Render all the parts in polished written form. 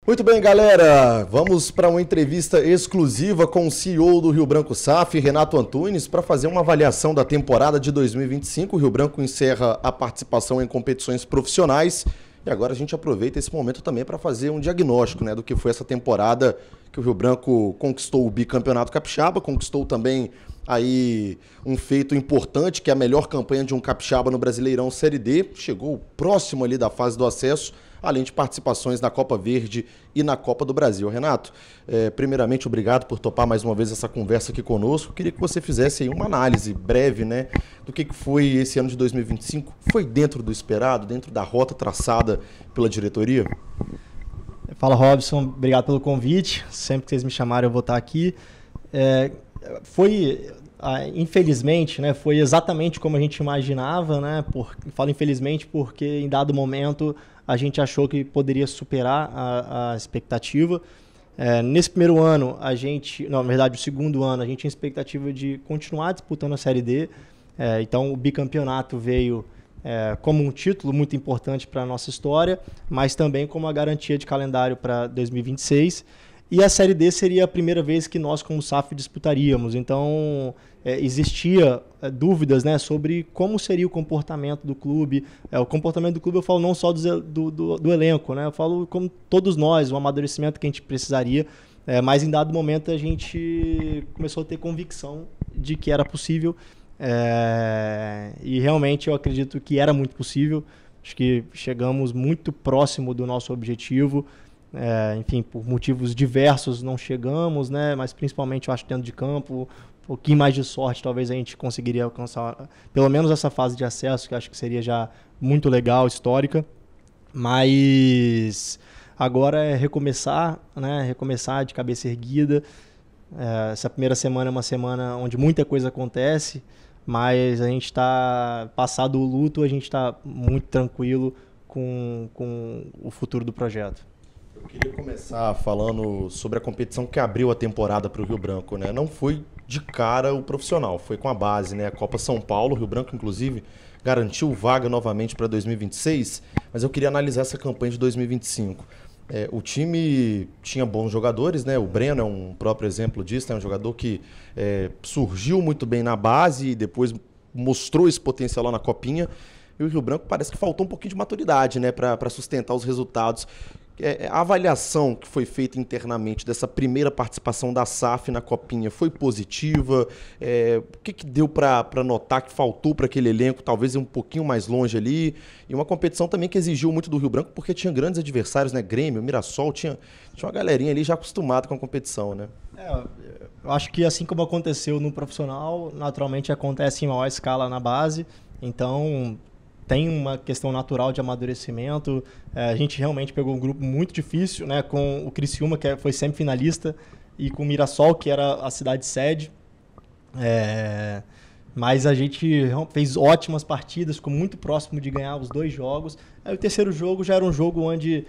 Muito bem, galera. Vamos para uma entrevista exclusiva com o CEO do Rio Branco SAF, Renato Antunes, para fazer uma avaliação da temporada de 2025. O Rio Branco encerra a participação em competições profissionais e agora a gente aproveita esse momento também para fazer um diagnóstico, do que foi essa temporada que o Rio Branco conquistou o bicampeonato capixaba, conquistou também aí um feito importante, que é a melhor campanha de um capixaba no Brasileirão Série D, chegou próximo ali da fase do acesso, além de participações na Copa Verde e na Copa do Brasil. Renato, primeiramente, obrigado por topar mais uma vez essa conversa aqui conosco. Queria que você fizesse aí uma análise breve, do que foi esse ano de 2025. Foi dentro do esperado, dentro da rota traçada pela diretoria? Fala, Robson. Obrigado pelo convite. Sempre que vocês me chamarem, eu vou estar aqui. Infelizmente, foi exatamente como a gente imaginava, falo infelizmente porque em dado momento a gente achou que poderia superar a expectativa. Nesse primeiro ano, na verdade o segundo ano, a gente tinha expectativa de continuar disputando a Série D. Então o bicampeonato veio como um título muito importante para a nossa história, mas também como uma garantia de calendário para 2026. E a Série D seria a primeira vez que nós, como SAF, disputaríamos. Então, existia dúvidas sobre como seria o comportamento do clube. O comportamento do clube eu falo não só do elenco, eu falo como todos nós, o amadurecimento que a gente precisaria. Mas em dado momento a gente começou a ter convicção de que era possível. E realmente eu acredito que era muito possível. Acho que chegamos muito próximo do nosso objetivo. Enfim, por motivos diversos não chegamos, mas principalmente eu acho dentro de campo, um pouquinho mais de sorte, talvez a gente conseguiria alcançar pelo menos essa fase de acesso, que acho que seria já muito legal, histórica. Mas agora é recomeçar, recomeçar de cabeça erguida. Essa primeira semana é uma semana onde muita coisa acontece, mas a gente está, passado o luto, a gente está muito tranquilo com o futuro do projeto. Eu queria começar falando sobre a competição que abriu a temporada para o Rio Branco, Não foi de cara o profissional, foi com a base, A Copa São Paulo, o Rio Branco, inclusive, garantiu vaga novamente para 2026, mas eu queria analisar essa campanha de 2025. O time tinha bons jogadores, O Breno é um próprio exemplo disso, É um jogador que surgiu muito bem na base e depois mostrou esse potencial lá na Copinha. E o Rio Branco parece que faltou um pouquinho de maturidade, para sustentar os resultados. A avaliação que foi feita internamente dessa primeira participação da SAF na Copinha foi positiva? O que deu para notar que faltou para aquele elenco, talvez ir um pouquinho mais longe ali? E uma competição também que exigiu muito do Rio Branco, porque tinha grandes adversários, Grêmio, Mirassol, tinha uma galerinha ali já acostumada com a competição, Eu acho que assim como aconteceu no profissional, naturalmente acontece em maior escala na base. Então tem uma questão natural de amadurecimento. A gente realmente pegou um grupo muito difícil, com o Criciúma, que foi sempre finalista, e com o Mirassol, que era a cidade sede. Mas a gente fez ótimas partidas, ficou muito próximo de ganhar os 2 jogos. Aí o terceiro jogo já era um jogo onde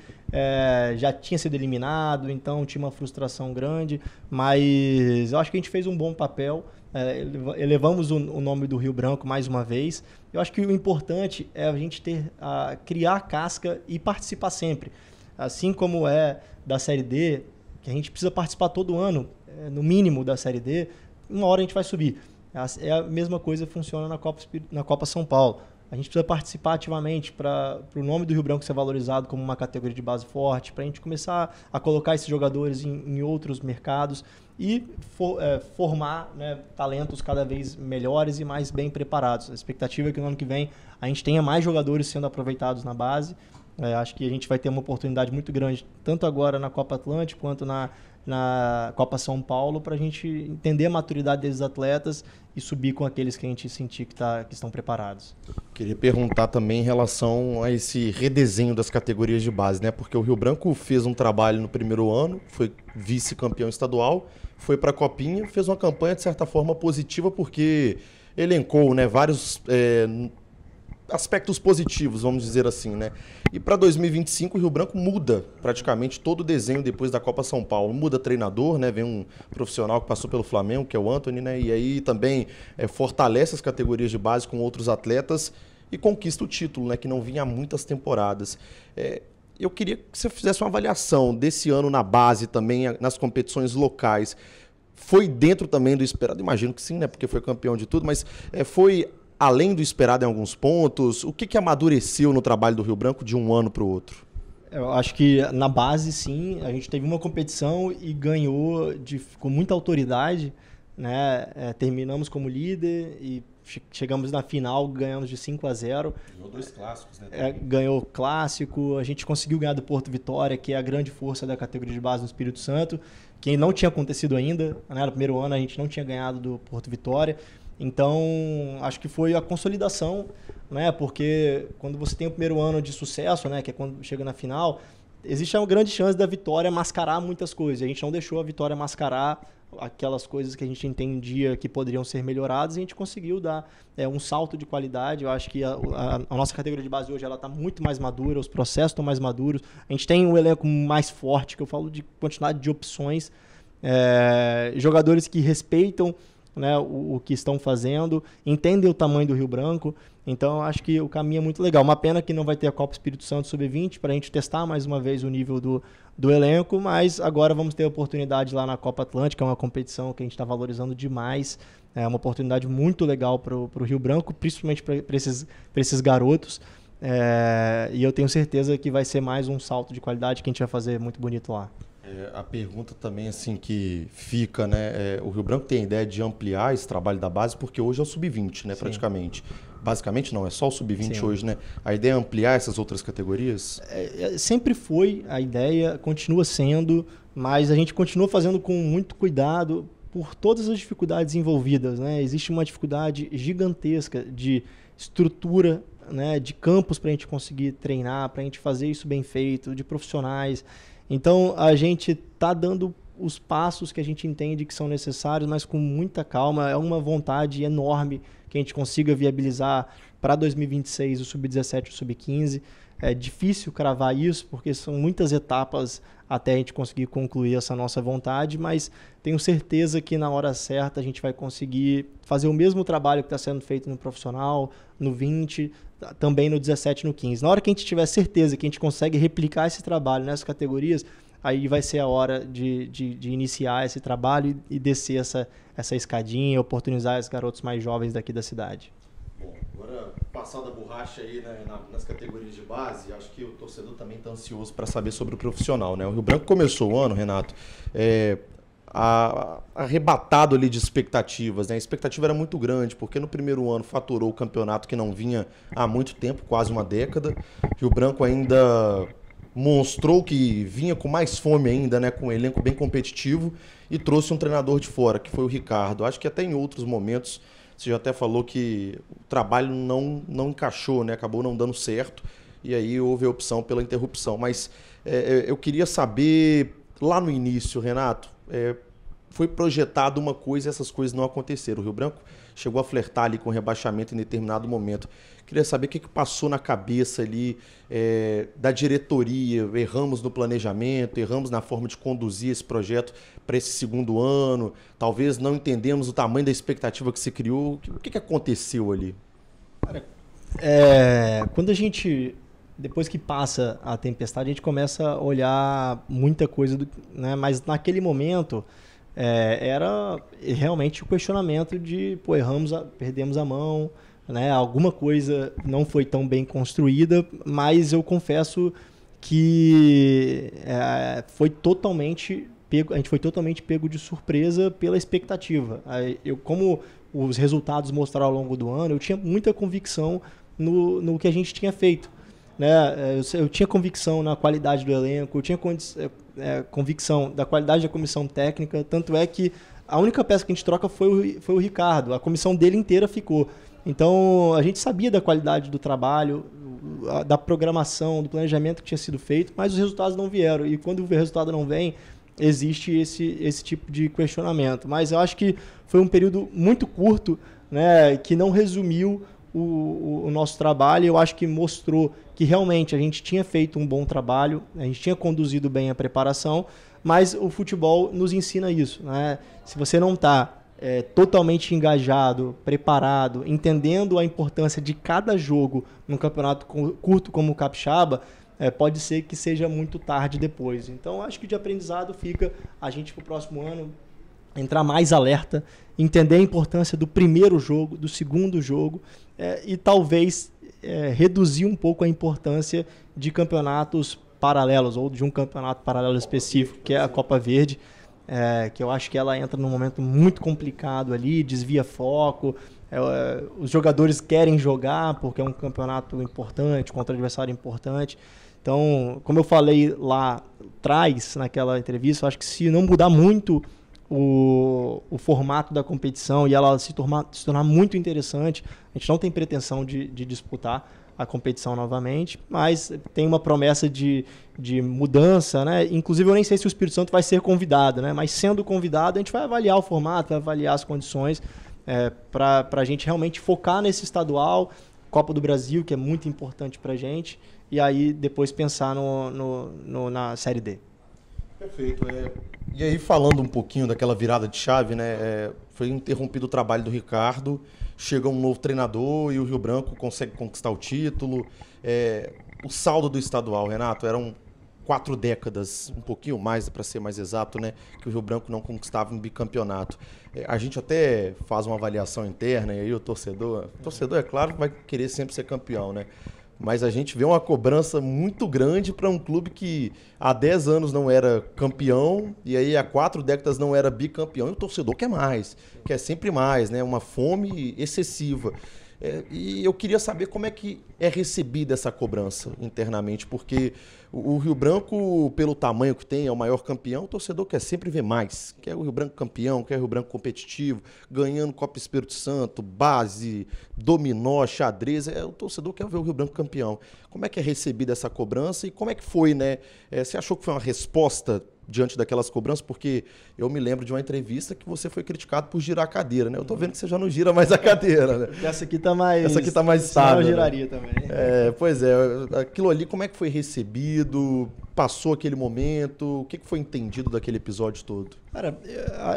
já tinha sido eliminado, então tinha uma frustração grande. Mas eu acho que a gente fez um bom papel. Elevamos o nome do Rio Branco mais uma vez. Eu acho que o importante é a gente criar a casca e participar sempre. Assim como é da Série D, que a gente precisa participar todo ano, no mínimo da Série D, uma hora a gente vai subir. É a mesma coisa que funciona na Copa São Paulo. A gente precisa participar ativamente para o nome do Rio Branco ser valorizado como uma categoria de base forte, para a gente começar a colocar esses jogadores em outros mercados e formar talentos cada vez melhores e mais bem preparados. A expectativa é que no ano que vem a gente tenha mais jogadores sendo aproveitados na base. Acho que a gente vai ter uma oportunidade muito grande, tanto agora na Copa Atlântico quanto na Copa São Paulo, para a gente entender a maturidade desses atletas e subir com aqueles que a gente sentir que estão preparados. Queria perguntar também em relação a esse redesenho das categorias de base, Porque o Rio Branco fez um trabalho no primeiro ano, foi vice-campeão estadual, foi para a Copinha, fez uma campanha de certa forma positiva porque elencou, vários aspectos positivos, vamos dizer assim, E para 2025 o Rio Branco muda praticamente todo o desenho depois da Copa São Paulo. Muda treinador, Vem um profissional que passou pelo Flamengo, que é o Antony, E aí também fortalece as categorias de base com outros atletas e conquista o título, que não vinha há muitas temporadas. eu queria que você fizesse uma avaliação desse ano na base também, nas competições locais. Foi dentro também do esperado? Imagino que sim, né? Porque foi campeão de tudo, mas foi além do esperado em alguns pontos? O que amadureceu no trabalho do Rio Branco de um ano para o outro? Eu acho que na base, sim, a gente teve uma competição e ganhou com muita autoridade, né? Terminamos como líder e chegamos na final, ganhamos de 5-0. Ganhou 2 clássicos, né? Ganhou clássico, a gente conseguiu ganhar do Porto Vitória, que é a grande força da categoria de base no Espírito Santo, que não tinha acontecido ainda, né? No primeiro ano a gente não tinha ganhado do Porto Vitória. Então, acho que foi a consolidação, né? Porque quando você tem o primeiro ano de sucesso, né? Que é quando chega na final, existe uma grande chance da vitória mascarar muitas coisas. A gente não deixou a vitória mascarar aquelas coisas que a gente entendia que poderiam ser melhoradas, e a gente conseguiu dar um salto de qualidade. Eu acho que a nossa categoria de base hoje está muito mais madura, os processos estão mais maduros, a gente tem um elenco mais forte, que eu falo de quantidade de opções, jogadores que respeitam, né, o que estão fazendo, entendem o tamanho do Rio Branco. Então, acho que o caminho é muito legal. Uma pena que não vai ter a Copa Espírito Santo Sub-20 para a gente testar mais uma vez o nível do elenco, mas agora vamos ter a oportunidade lá na Copa Atlântica, é uma competição que a gente está valorizando demais. É uma oportunidade muito legal para o Rio Branco, principalmente para esses garotos. E eu tenho certeza que vai ser mais um salto de qualidade que a gente vai fazer muito bonito lá. A pergunta também assim que fica, né? O Rio Branco tem a ideia de ampliar esse trabalho da base, porque hoje é o Sub-20, né? Sim. Praticamente. Basicamente não, é só o Sub-20 hoje, né? A ideia é ampliar essas outras categorias? Sempre foi a ideia, continua sendo, mas a gente continua fazendo com muito cuidado por todas as dificuldades envolvidas, né? Existe uma dificuldade gigantesca de estrutura, né? De campos para a gente conseguir treinar, para a gente fazer isso bem feito, de profissionais. Então, a gente está dando os passos que a gente entende que são necessários, mas com muita calma. É uma vontade enorme que a gente consiga viabilizar para 2026 o Sub-17 e o Sub-15. É difícil cravar isso, porque são muitas etapas até a gente conseguir concluir essa nossa vontade, mas tenho certeza que na hora certa a gente vai conseguir fazer o mesmo trabalho que está sendo feito no profissional, no 20, também no 17 e no 15. Na hora que a gente tiver certeza que a gente consegue replicar esse trabalho nessas categorias, aí vai ser a hora de iniciar esse trabalho e descer essa escadinha, oportunizar os garotos mais jovens daqui da cidade. Bom, agora passada a borracha aí, né, nas categorias de base, acho que o torcedor também está ansioso para saber sobre o profissional, né? O Rio Branco começou o ano, Renato, arrebatado ali de expectativas, né? A expectativa era muito grande, porque no primeiro ano faturou o campeonato que não vinha há muito tempo, quase uma década. Rio Branco ainda mostrou que vinha com mais fome ainda, né? Com um elenco bem competitivo, e trouxe um treinador de fora, que foi o Ricardo. Acho que até em outros momentos, você já até falou que o trabalho não encaixou, né? Acabou não dando certo, e aí houve a opção pela interrupção. Mas eu queria saber, lá no início, Renato, foi projetado uma coisa e essas coisas não aconteceram. O Rio Branco chegou a flertar ali com o rebaixamento em determinado momento. Queria saber o que passou na cabeça ali da diretoria. Erramos no planejamento, erramos na forma de conduzir esse projeto para esse segundo ano. Talvez não entendemos o tamanho da expectativa que se criou. O que aconteceu ali? Cara, quando a gente, depois que passa a tempestade, a gente começa a olhar muita coisa, né? Mas naquele momento era realmente o questionamento de, perdemos a mão, né? Alguma coisa não foi tão bem construída, mas eu confesso que a gente foi totalmente pego de surpresa pela expectativa. Como os resultados mostraram ao longo do ano, eu tinha muita convicção no que a gente tinha feito, né? Eu tinha convicção na qualidade do elenco, eu tinha convicção da qualidade da comissão técnica, tanto é que a única peça que a gente troca foi o Ricardo, a comissão dele inteira ficou. Então, a gente sabia da qualidade do trabalho, da programação, do planejamento que tinha sido feito, mas os resultados não vieram. E quando o resultado não vem, existe esse tipo de questionamento. Mas eu acho que foi um período muito curto, né, que não resumiu o nosso trabalho. Eu acho que mostrou que realmente a gente tinha feito um bom trabalho, a gente tinha conduzido bem a preparação, mas o futebol nos ensina isso, né? Se você não está totalmente engajado, preparado, entendendo a importância de cada jogo num campeonato curto como o Capixaba, pode ser que seja muito tarde depois. Então, acho que de aprendizado fica a gente para o próximo ano entrar mais alerta, entender a importância do primeiro jogo, do segundo jogo, e talvez reduzir um pouco a importância de campeonatos paralelos ou de um campeonato paralelo específico, que é a Copa Verde, que eu acho que ela entra num momento muito complicado ali, desvia foco, os jogadores querem jogar porque é um campeonato importante, contra adversário importante. Então, como eu falei lá atrás, naquela entrevista, eu acho que se não mudar muito o formato da competição e ela se tornar muito interessante, a gente não tem pretensão de disputar a competição novamente, mas tem uma promessa de mudança, né? Inclusive, eu nem sei se o Espírito Santo vai ser convidado, né? Mas sendo convidado, a gente vai avaliar o formato, vai avaliar as condições para a gente realmente focar nesse estadual, Copa do Brasil, que é muito importante para a gente, e aí depois pensar na Série D. Perfeito. E aí, falando um pouquinho daquela virada de chave, né? Foi interrompido o trabalho do Ricardo, chega um novo treinador e o Rio Branco consegue conquistar o título. O saldo do estadual, Renato, eram 4 décadas, um pouquinho mais, para ser mais exato, né? Que o Rio Branco não conquistava um bicampeonato. A gente até faz uma avaliação interna e aí o torcedor, é claro, vai querer sempre ser campeão, né? Mas a gente vê uma cobrança muito grande para um clube que há 10 anos não era campeão e aí há 4 décadas não era bicampeão. E o torcedor quer mais, quer sempre mais, né? Uma fome excessiva. E eu queria saber como é que é recebida essa cobrança internamente, porque o Rio Branco, pelo tamanho que tem, é o maior campeão, o torcedor quer sempre ver mais. Quer o Rio Branco campeão, quer o Rio Branco competitivo, ganhando Copa Espírito Santo, base, dominó, xadrez. O torcedor quer ver o Rio Branco campeão. Como é que é recebida essa cobrança e como é que foi, né? Você achou que foi uma resposta diante daquelas cobranças? Porque eu me lembro de uma entrevista que você foi criticado por girar a cadeira, né? Eu tô vendo que você já não gira mais a cadeira, né? Essa aqui tá mais... Essa aqui tá mais estável. Eu giraria, né? Também. Pois é. Aquilo ali, como é que foi recebido? Passou aquele momento? O que foi entendido daquele episódio todo? Cara,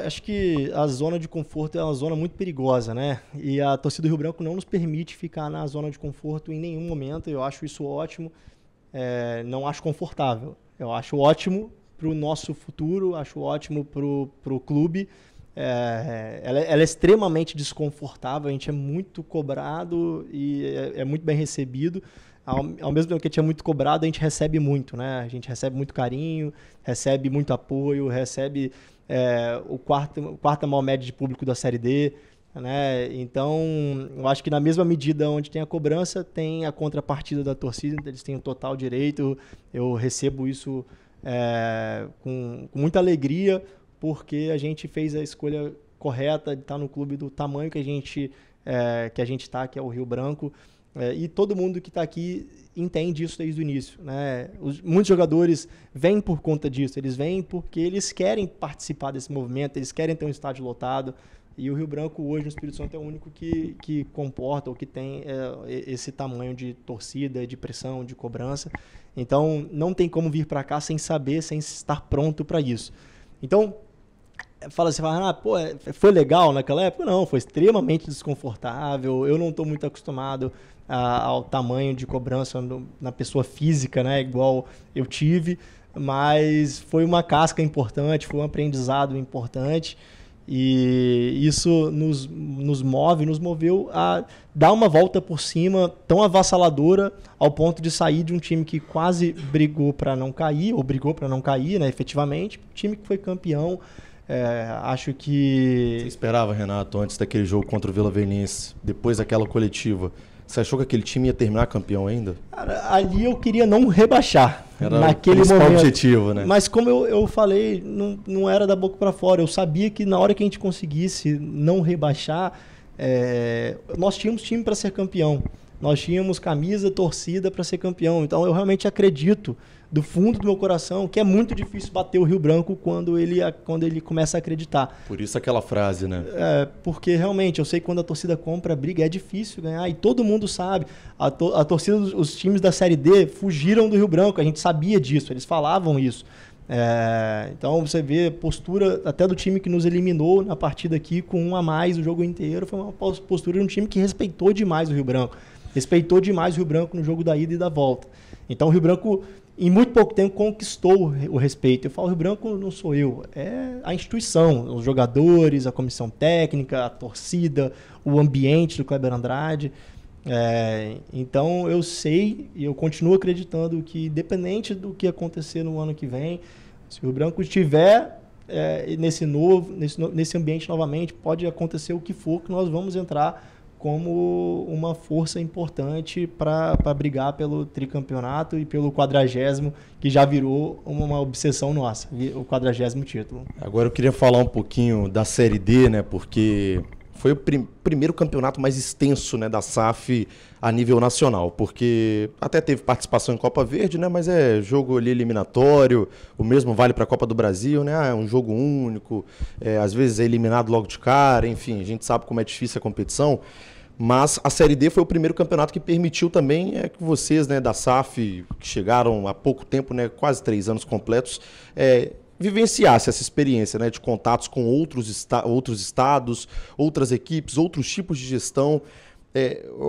acho que a zona de conforto é uma zona muito perigosa, né? E a torcida do Rio Branco não nos permite ficar na zona de conforto em nenhum momento. Eu acho isso ótimo. Não acho confortável. Eu acho ótimo para o nosso futuro, acho ótimo para o clube. Ela é extremamente desconfortável, a gente é muito cobrado e é muito bem recebido. Ao mesmo tempo que a gente é muito cobrado, a gente recebe muito, né? A gente recebe muito carinho, recebe muito apoio, recebe o quarta maior média de público da Série D, né? Então, eu acho que na mesma medida onde tem a cobrança, tem a contrapartida da torcida, eles têm o total direito, eu recebo isso com muita alegria, porque a gente fez a escolha correta de estar no clube do tamanho que a gente está, que é o Rio Branco, e todo mundo que está aqui entende isso desde o início, né? Muitos jogadores vêm por conta disso, eles vêm porque eles querem participar desse movimento, eles querem ter um estádio lotado, e o Rio Branco hoje no Espírito Santo é o único que comporta ou que tem esse tamanho de torcida, de pressão, de cobrança. Então, não tem como vir para cá sem saber, sem estar pronto para isso. Então, você fala, foi legal naquela época? Não, foi extremamente desconfortável. Eu não estou muito acostumado ao tamanho de cobrança na pessoa física, né, igual eu tive, mas foi uma casca importante, foi um aprendizado importante. E isso nos moveu a dar uma volta por cima tão avassaladora ao ponto de sair de um time que quase brigou para não cair, ou brigou para não cair, né, efetivamente, time que foi campeão. Acho que... Você esperava, Renato, antes daquele jogo contra o Vila Velhense, depois daquela coletiva, você achou que aquele time ia terminar campeão ainda? Cara, ali eu queria não rebaixar. Era naquele o principal momento. objetivo, né? Mas como eu falei, não era da boca para fora. Eu sabia que na hora que a gente conseguisse não rebaixar, nós tínhamos time para ser campeão. Nós tínhamos camisa, torcida para ser campeão. Então eu realmente acredito, do fundo do meu coração, que é muito difícil bater o Rio Branco quando ele começa a acreditar. Por isso aquela frase, né? Porque realmente, eu sei que quando a torcida compra a briga, é difícil ganhar. E todo mundo sabe. A torcida, os times da Série D fugiram do Rio Branco. A gente sabia disso, eles falavam isso. Então você vê a postura até do time que nos eliminou na partida aqui com 1 a mais o jogo inteiro. Foi uma postura de um time que respeitou demais o Rio Branco. respeitou demais o Rio Branco no jogo da ida e da volta. Então o Rio Branco, em muito pouco tempo, conquistou o respeito. Eu falo, o Rio Branco não sou eu, é a instituição, os jogadores, a comissão técnica, a torcida, o ambiente do Kleber Andrade. Então eu sei e eu continuo acreditando que, independente do que acontecer no ano que vem, se o Rio Branco estiver nesse ambiente novamente, pode acontecer o que for, que nós vamos entrar como uma força importante para brigar pelo tricampeonato e pelo 40º, que já virou uma obsessão nossa, o 40º título. Agora eu queria falar um pouquinho da Série D, né? Porque foi o primeiro campeonato mais extenso, né, da SAF a nível nacional, porque até teve participação em Copa Verde, né, mas é jogo ali eliminatório, o mesmo vale para a Copa do Brasil, né, é um jogo único, às vezes é eliminado logo de cara, enfim, a gente sabe como é difícil a competição, mas a Série D foi o primeiro campeonato que permitiu também que vocês, né, da SAF, que chegaram há pouco tempo, né, quase 3 anos completos, vivenciasse essa experiência, né, de contatos com outros estados, outras equipes, outros tipos de gestão.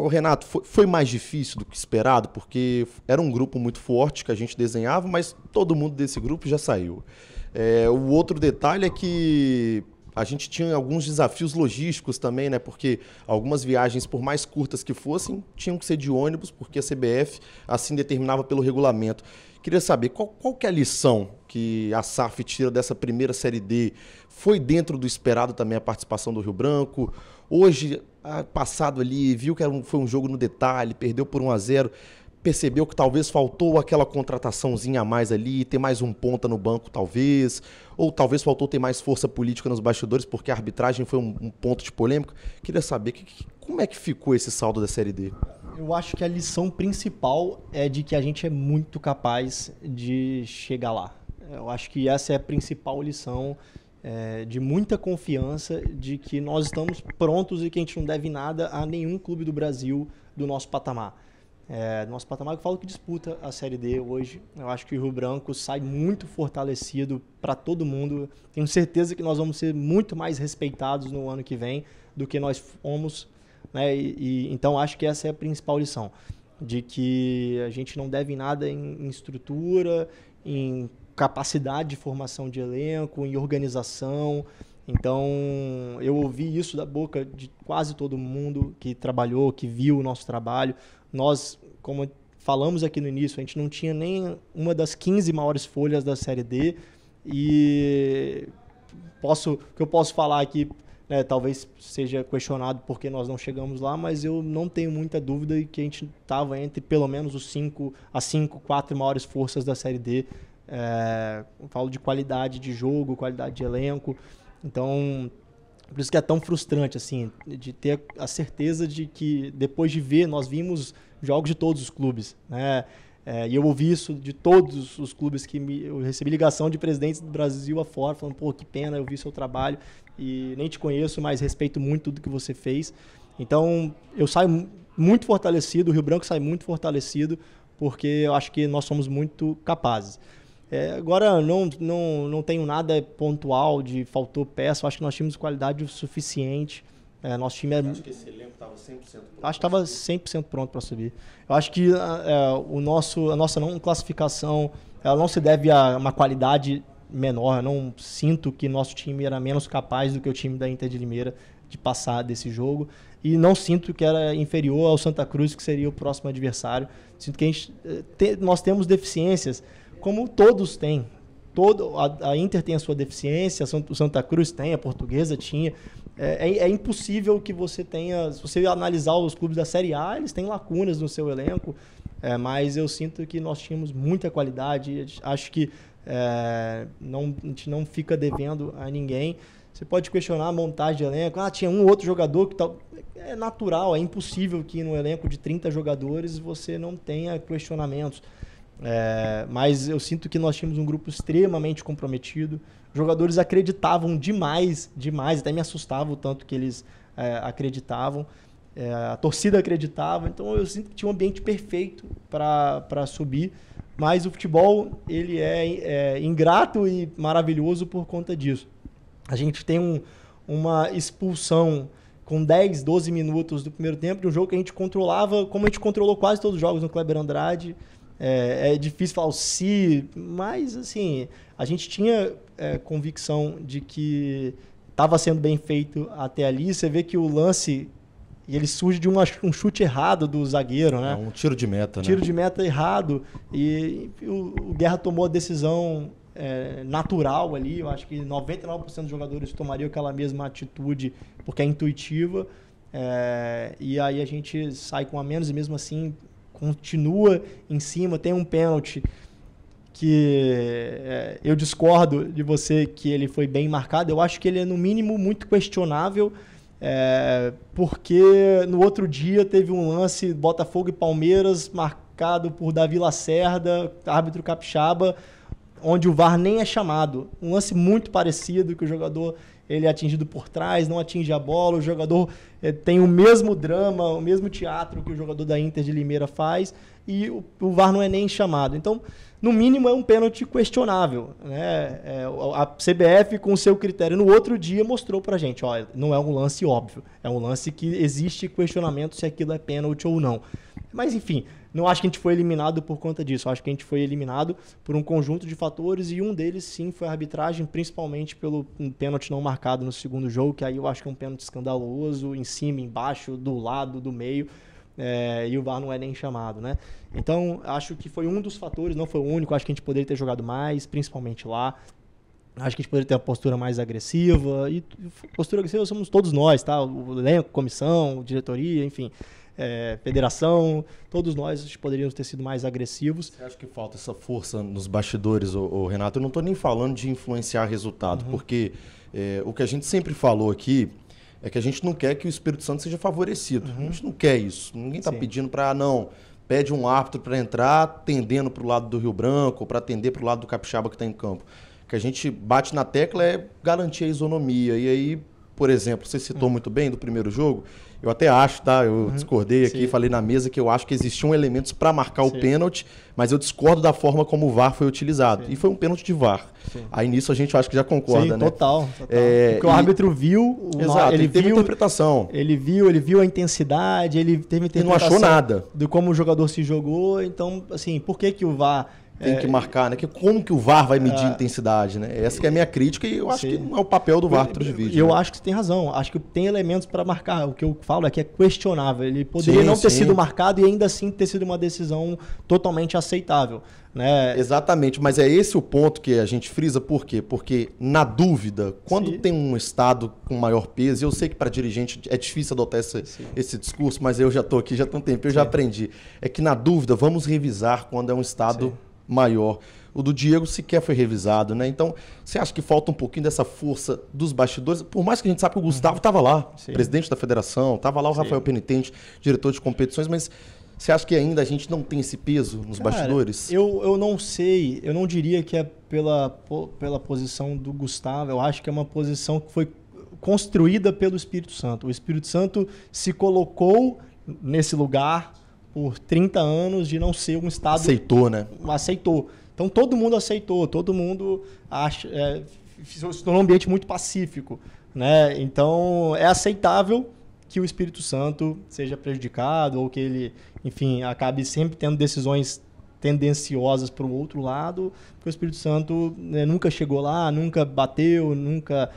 Renato, foi mais difícil do que esperado, porque era um grupo muito forte que a gente desenhava, mas todo mundo desse grupo já saiu. O outro detalhe é que a gente tinha alguns desafios logísticos também, né? Porque algumas viagens, por mais curtas que fossem, tinham que ser de ônibus, porque a CBF assim determinava pelo regulamento. Queria saber qual que é a lição que a SAF tira dessa primeira Série D? Foi dentro do esperado também a participação do Rio Branco? Hoje, passado ali, viu que foi um jogo no detalhe, perdeu por 1-0, percebeu que talvez faltou aquela contrataçãozinha a mais ali, ter mais um ponta no banco talvez, ou talvez faltou ter mais força política nos bastidores, porque a arbitragem foi um ponto de polêmica. Queria saber como é que ficou esse saldo da Série D? Eu acho que a lição principal é de que a gente é muito capaz de chegar lá. Eu acho que essa é a principal lição, de muita confiança de que nós estamos prontos e que a gente não deve nada a nenhum clube do Brasil do nosso patamar. Nosso patamar, eu falo que disputa a Série D hoje. Eu acho que o Rio Branco sai muito fortalecido para todo mundo. Tenho certeza que nós vamos ser muito mais respeitados no ano que vem do que nós fomos, né? Então acho que essa é a principal lição, de que a gente não deve nada em estrutura, em capacidade de formação de elenco, em organização. Então eu ouvi isso da boca de quase todo mundo que trabalhou, que viu o nosso trabalho. Nós, como falamos aqui no início, a gente não tinha nem uma das 15 maiores folhas da Série D, e o que eu posso falar aqui, né, talvez seja questionado porque nós não chegamos lá, mas eu não tenho muita dúvida de que a gente estava entre pelo menos as 4 maiores forças da Série D. Eu falo de qualidade de jogo, qualidade de elenco. Então, por isso que é tão frustrante, assim, de ter a certeza de que, depois de ver, nós vimos jogos de todos os clubes, né? E eu ouvi isso de todos os clubes eu recebi ligação de presidentes do Brasil afora, falando, pô, que pena, eu vi seu trabalho e nem te conheço, mas respeito muito tudo que você fez. Então, eu saio muito fortalecido, o Rio Branco sai muito fortalecido, porque eu acho que nós somos muito capazes. Agora, não tenho nada pontual de faltou peça. Eu acho que nós tínhamos qualidade o suficiente. Nosso time Você acha que esse elenco estava 100% pronto? Acho que estava 100% pronto para subir. Eu acho que a nossa não classificação ela não se deve a uma qualidade menor. Eu não sinto que nosso time era menos capaz do que o time da Inter de Limeira de passar desse jogo. E não sinto que era inferior ao Santa Cruz, que seria o próximo adversário. Sinto que nós temos deficiências, como todos têm. A Inter tem a sua deficiência, o Santa Cruz tem, a Portuguesa tinha. É impossível que você tenha... Se você analisar os clubes da Série A, eles têm lacunas no seu elenco, mas eu sinto que nós tínhamos muita qualidade. Acho que a gente não fica devendo a ninguém. Você pode questionar a montagem de elenco. Tinha um ou outro jogador que tal... É natural, é impossível que no elenco de 30 jogadores você não tenha questionamentos. Mas eu sinto que nós tínhamos um grupo extremamente comprometido. Os jogadores acreditavam demais, até me assustava o tanto que eles acreditavam. A torcida acreditava, então eu sinto que tinha um ambiente perfeito para subir. Mas o futebol ele é ingrato e maravilhoso por conta disso. A gente tem uma expulsão com 10, 12 minutos do primeiro tempo, de um jogo que a gente controlava, como a gente controlou quase todos os jogos no Kleber Andrade. É difícil falar o se, mas assim, a gente tinha convicção de que estava sendo bem feito até ali. Você vê que o lance, ele surge de um chute errado do zagueiro, né? Um tiro de meta, né? Tiro de meta errado. E o Guerra tomou a decisão natural ali. Eu acho que 99% dos jogadores tomariam aquela mesma atitude porque é intuitiva. E aí a gente sai com a menos e mesmo assim continua em cima. Tem um pênalti que eu discordo de você que ele foi bem marcado. Eu acho que ele é, no mínimo, muito questionável, porque no outro dia teve um lance Botafogo e Palmeiras marcado por Davi Lacerda, árbitro capixaba, onde o VAR nem é chamado. Um lance muito parecido, que o jogador ele é atingido por trás, não atinge a bola, o jogador tem o mesmo drama, o mesmo teatro que o jogador da Inter de Limeira faz, e o VAR não é nem chamado. Então, no mínimo, é um pênalti questionável, né? A CBF, com o seu critério, no outro dia mostrou pra gente, ó, não é um lance óbvio, é um lance que existe questionamento se aquilo é pênalti ou não. Mas, enfim, não acho que a gente foi eliminado por conta disso. Acho que a gente foi eliminado por um conjunto de fatores, e um deles, sim, foi a arbitragem, principalmente pelo pênalti não marcado no segundo jogo, que aí eu acho que é um pênalti escandaloso, em cima, embaixo, do lado, do meio, e o VAR não é nem chamado, né? Então, acho que foi um dos fatores, não foi o único. Acho que a gente poderia ter jogado mais, principalmente lá. Acho que a gente poderia ter uma postura mais agressiva, e postura agressiva somos todos nós, tá? O elenco, comissão, diretoria, enfim... federação, todos nós poderíamos ter sido mais agressivos. Você acha que falta essa força nos bastidores, Renato? Eu não estou nem falando de influenciar resultado, porque o que a gente sempre falou aqui é que a gente não quer que o Espírito Santo seja favorecido. A gente não quer isso. Ninguém está pedindo para, pede um árbitro para entrar tendendo para o lado do Rio Branco, para tender para o lado do Capixaba que está em campo. O que a gente bate na tecla é garantir a isonomia. E aí, por exemplo, você citou muito bem do primeiro jogo, eu até acho, tá? Eu discordei aqui, falei na mesa que eu acho que existiam elementos para marcar o pênalti, mas eu discordo da forma como o VAR foi utilizado. E foi um pênalti de VAR. Aí nisso a gente acha que já concorda, né? Total. Porque o árbitro viu... Exato, ele teve interpretação. Ele viu a intensidade, ele teve interpretação. E não achou nada. De como o jogador se jogou. Então, assim, por que o VAR... Tem que marcar, né? Como que o VAR vai medir intensidade, né? Essa que é a minha crítica, e eu acho que não é o papel do árbitro de vídeo. Eu acho que você tem razão. Acho que tem elementos para marcar. O que eu falo é que é questionável. Ele poderia não ter sido marcado e ainda assim ter sido uma decisão totalmente aceitável, né? Exatamente, mas é esse o ponto que a gente frisa. Por quê? Porque, na dúvida, quando tem um estado com maior peso, e eu sei que para dirigente é difícil adotar esse discurso, mas eu já estou aqui, já tem um tempo, eu já aprendi. É que, na dúvida, vamos revisar quando é um estado maior. O do Diego sequer foi revisado, né? Então, você acha que falta um pouquinho dessa força dos bastidores? Por mais que a gente sabe que o Gustavo estava lá, presidente da federação, estava lá o Rafael Penitente, diretor de competições, mas você acha que ainda a gente não tem esse peso nos bastidores? Eu não sei, eu não diria que é pela posição do Gustavo. Eu acho que é uma posição que foi construída pelo Espírito Santo. O Espírito Santo se colocou nesse lugar por 30 anos de não ser um Estado... Aceitou, né? Aceitou. Então, todo mundo aceitou, todo mundo se tornou um ambiente muito pacífico, né? Então, é aceitável que o Espírito Santo seja prejudicado, ou que ele, enfim, acabe sempre tendo decisões tendenciosas para o outro lado, porque o Espírito Santo nunca chegou lá, nunca bateu, nunca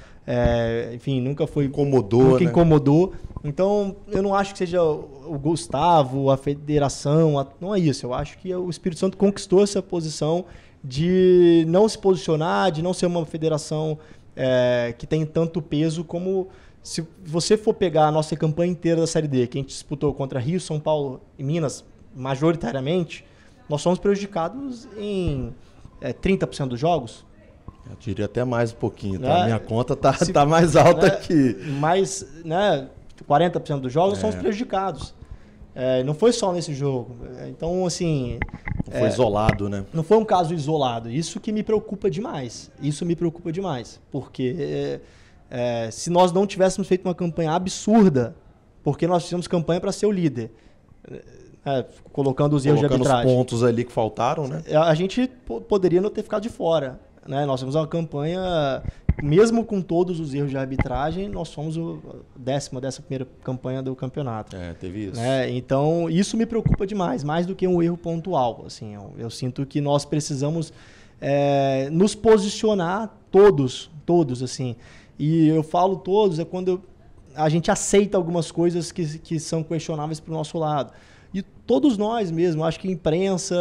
foi... Nunca incomodou. Então, eu não acho que seja o Gustavo, a federação, não é isso. Eu acho que o Espírito Santo conquistou essa posição de não se posicionar, de não ser uma federação que tem tanto peso como... Se você for pegar a nossa campanha inteira da Série D, que a gente disputou contra Rio, São Paulo e Minas, majoritariamente, nós somos prejudicados em 30% dos jogos. Eu diria até mais um pouquinho, tá? Minha conta tá mais alta aqui. Mas, 40% dos jogos somos prejudicados. Não foi só nesse jogo. Então, assim... Não foi isolado, né? Não foi um caso isolado. Isso que me preocupa demais. Porque se nós não tivéssemos feito uma campanha absurda, porque nós fizemos campanha para ser o líder, colocando os erros de arbitragem. Os pontos ali que faltaram, né? A gente poderia não ter ficado de fora. Né? Nós temos uma campanha mesmo com todos os erros de arbitragem, nós fomos a 11ª campanha do campeonato. Teve isso. Então, isso me preocupa demais, mais do que um erro pontual. Assim, eu sinto que nós precisamos nos posicionar todos, assim. E eu falo todos, quando a gente aceita algumas coisas que são questionáveis para o nosso lado. E todos nós mesmo, acho que imprensa,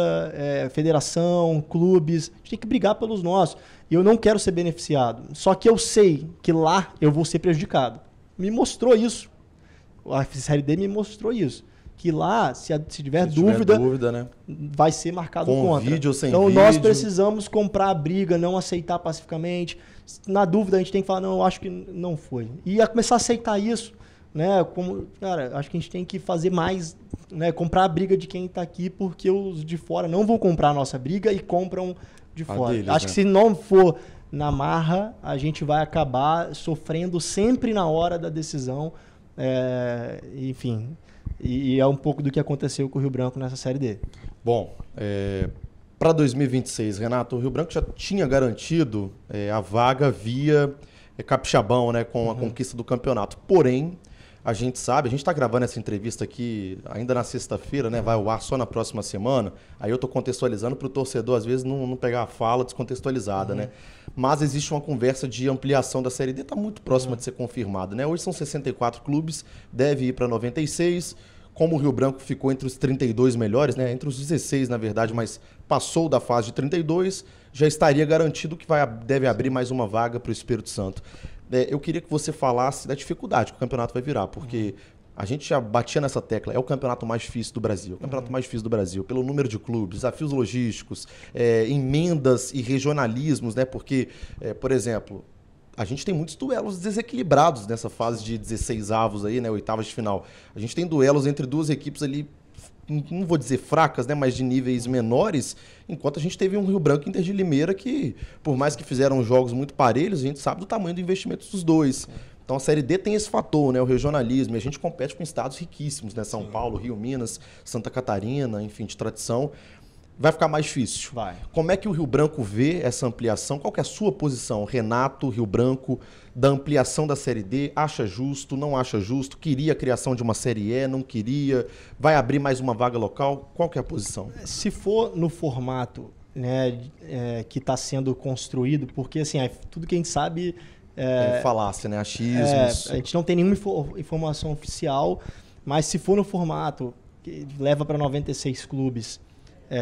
federação, clubes, a gente tem que brigar pelos nossos. E eu não quero ser beneficiado. Só que eu sei que lá eu vou ser prejudicado. Me mostrou isso. A Série D me mostrou isso. Que lá, se tiver dúvida, né, vai ser marcado com contra. Vídeo ou sem então vídeo. Nós precisamos comprar a briga, não aceitar pacificamente. Na dúvida a gente tem que falar, não, eu acho que não foi. E começar a aceitar isso, né? Cara, acho que a gente tem que fazer mais, né? Comprar a briga de quem está aqui, porque os de fora não vão comprar a nossa briga e compram de fora. Deles, acho que se não for na marra, a gente vai acabar sofrendo sempre na hora da decisão. Enfim. E é um pouco do que aconteceu com o Rio Branco nessa Série D. Bom, para 2026, Renato, o Rio Branco já tinha garantido a vaga via Capixabão, né, com a conquista do campeonato. Porém, a gente está gravando essa entrevista aqui ainda na sexta-feira, né, vai ao ar só na próxima semana. Aí eu estou contextualizando para o torcedor, às vezes, não pegar a fala descontextualizada, né? Mas existe uma conversa de ampliação da Série D, está muito próxima de ser confirmada, né? Hoje são 64 clubes, deve ir para 96. Como o Rio Branco ficou entre os 32 melhores, né? Entre os 16, na verdade, mas passou da fase de 32, já estaria garantido que deve abrir mais uma vaga para o Espírito Santo. Eu queria que você falasse da dificuldade que o campeonato vai virar, porque a gente já batia nessa tecla, é o campeonato mais difícil do Brasil. O campeonato mais difícil do Brasil, pelo número de clubes, desafios logísticos, emendas e regionalismos, né? Porque, por exemplo, a gente tem muitos duelos desequilibrados nessa fase de 16 avos aí, né? Oitavas de final. A gente tem duelos entre duas equipes ali, não vou dizer fracas, né? Mas de níveis menores, enquanto a gente teve um Rio Branco e Inter de Limeira que, por mais que fizeram jogos muito parelhos, a gente sabe do tamanho do investimento dos dois. Então a Série D tem esse fator, né? O regionalismo, e a gente compete com estados riquíssimos, né? São Paulo, Rio, Minas, Santa Catarina, enfim, de tradição. Vai ficar mais difícil. Vai. Como é que o Rio Branco vê essa ampliação? Qual que é a sua posição, Renato, Rio Branco, da ampliação da Série D? Acha justo, não acha justo? Queria a criação de uma Série E, não queria? Vai abrir mais uma vaga local? Qual que é a posição? Se for no formato, né, que está sendo construído, porque assim, tudo que a gente sabe... Tem falácia, né? Achismos. A gente não tem nenhuma informação oficial, mas se for no formato que leva para 96 clubes,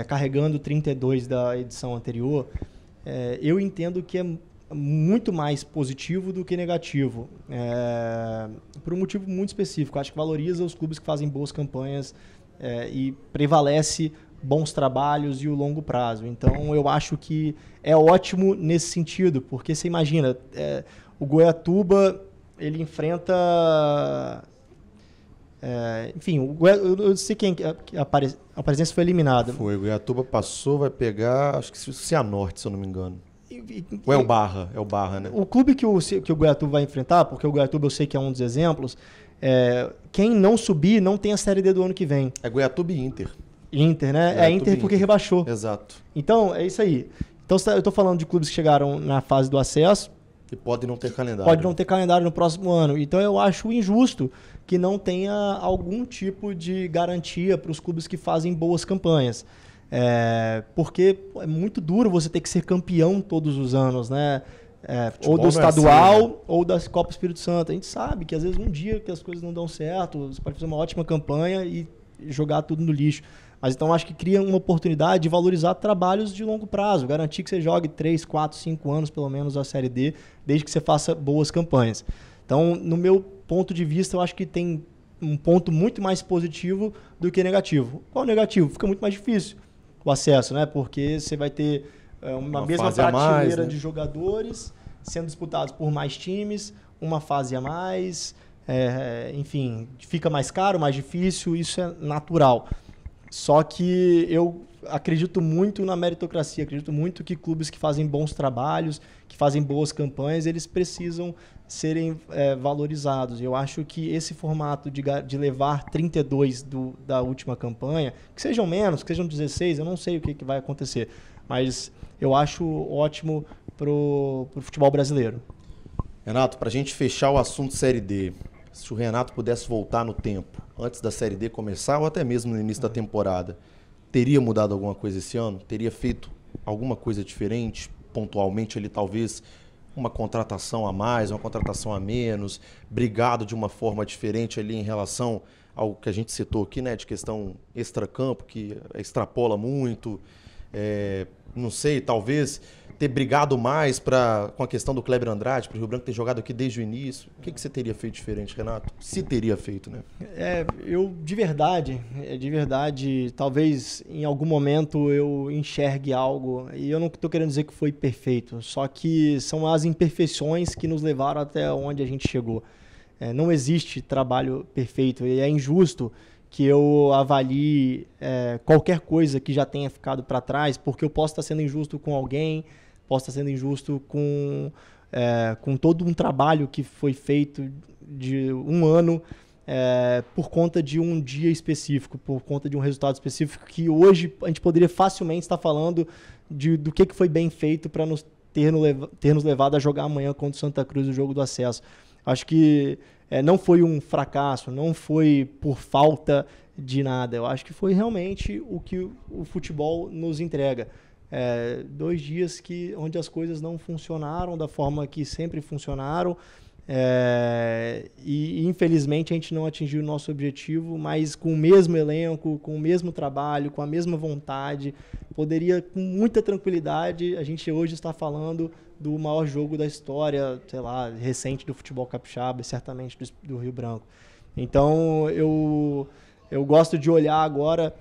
carregando 32 da edição anterior, eu entendo que é muito mais positivo do que negativo, por um motivo muito específico. Acho que valoriza os clubes que fazem boas campanhas e prevalece bons trabalhos e o longo prazo. Então, eu acho que é ótimo nesse sentido, porque você imagina, o Goiatuba, ele enfrenta... enfim, eu sei quem a presença foi eliminada. Foi, o Goiatuba passou, vai pegar, acho que Cianorte, se eu não me engano. Ou é o Barra? É o Barra, né? O clube que o Goiatuba vai enfrentar, porque o Goiatuba eu sei que é um dos exemplos, quem não subir não tem a Série D do ano que vem. É Goiatuba e Inter. Inter, né? Inter porque rebaixou. Exato. Então, é isso aí. Então, eu estou falando de clubes que chegaram na fase do acesso. E podem não ter calendário. Pode não ter calendário no próximo ano. Então, eu acho injusto que não tenha algum tipo de garantia para os clubes que fazem boas campanhas. Porque é muito duro você ter que ser campeão todos os anos, né? Ou do estadual, assim, né? Ou da Copa Espírito Santo. A gente sabe que às vezes um dia que as coisas não dão certo, você pode fazer uma ótima campanha e jogar tudo no lixo. Mas então acho que cria uma oportunidade de valorizar trabalhos de longo prazo, garantir que você jogue 3, 4, 5 anos pelo menos a Série D, desde que você faça boas campanhas. Então, no meu ponto de vista, eu acho que tem um ponto muito mais positivo do que negativo. Qual é o negativo? Fica muito mais difícil o acesso, né? Porque você vai ter uma mesma prateleira, né, de jogadores sendo disputados por mais times, uma fase a mais, enfim, fica mais caro, mais difícil, isso é natural. Só que eu acredito muito na meritocracia, acredito muito que clubes que fazem bons trabalhos, que fazem boas campanhas, eles precisam serem valorizados. Eu acho que esse formato de levar 32 da última campanha, que sejam menos, que sejam 16, eu não sei o que vai acontecer, mas eu acho ótimo pro futebol brasileiro. Renato, para a gente fechar o assunto Série D, se o Renato pudesse voltar no tempo, antes da Série D começar ou até mesmo no início da temporada, teria mudado alguma coisa esse ano? Teria feito alguma coisa diferente? Pontualmente ali talvez uma contratação a mais, uma contratação a menos, brigado de uma forma diferente ali em relação ao que a gente citou aqui, né, de questão extracampo, que extrapola muito, não sei, talvez ter brigado mais com a questão do Kleber Andrade, para o Rio Branco ter jogado aqui desde o início. O que você teria feito diferente, Renato? Se teria feito, né? Eu, de verdade, talvez em algum momento eu enxergue algo, e eu não estou querendo dizer que foi perfeito, só que são as imperfeições que nos levaram até onde a gente chegou. Não existe trabalho perfeito, e é injusto que eu avalie qualquer coisa que já tenha ficado para trás, porque eu posso estar sendo injusto com alguém, posso estar sendo injusto com todo um trabalho que foi feito de um ano por conta de um dia específico, por conta de um resultado específico, que hoje a gente poderia facilmente estar falando do que foi bem feito para ter nos levado a jogar amanhã contra o Santa Cruz, o jogo do acesso. Acho que não foi um fracasso, não foi por falta de nada. Eu acho que foi realmente o que o futebol nos entrega. 2 dias onde as coisas não funcionaram da forma que sempre funcionaram, e infelizmente a gente não atingiu o nosso objetivo, mas com o mesmo elenco, com o mesmo trabalho, com a mesma vontade, poderia com muita tranquilidade a gente hoje estar falando do maior jogo da história, sei lá, recente do futebol capixaba e certamente do Rio Branco. Então eu gosto de olhar agora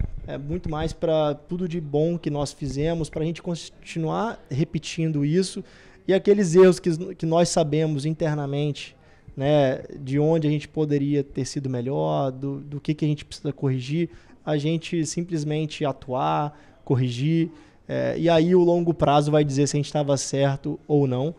muito mais para tudo de bom que nós fizemos, para a gente continuar repetindo isso, e aqueles erros que nós sabemos internamente, né, de onde a gente poderia ter sido melhor, do que a gente precisa corrigir, a gente simplesmente atuar, corrigir, e aí o longo prazo vai dizer se a gente estava certo ou não.